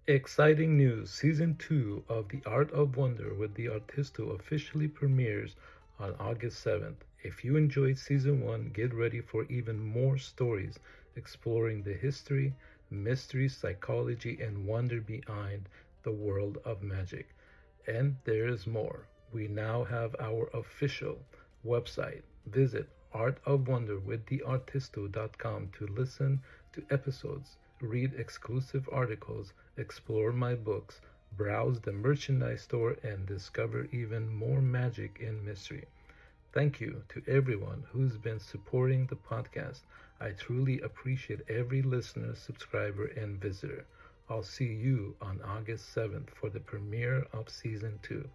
Exciting news! Season 2 of The Art of Wonder with the R-TisT-O officially premieres on August 7th. If you enjoyed Season 1, get ready for even more stories exploring the history, mystery, psychology, and wonder behind the world of magic. And there is more. We now have our official website. Visit artofwonderwiththeartisto.com to listen to episodes, read exclusive articles, explore my books, browse the merchandise store, and discover even more magic and mystery. Thank you to everyone who's been supporting the podcast. I truly appreciate every listener, subscriber, and visitor. I'll see you on August 7th for the premiere of Season 2.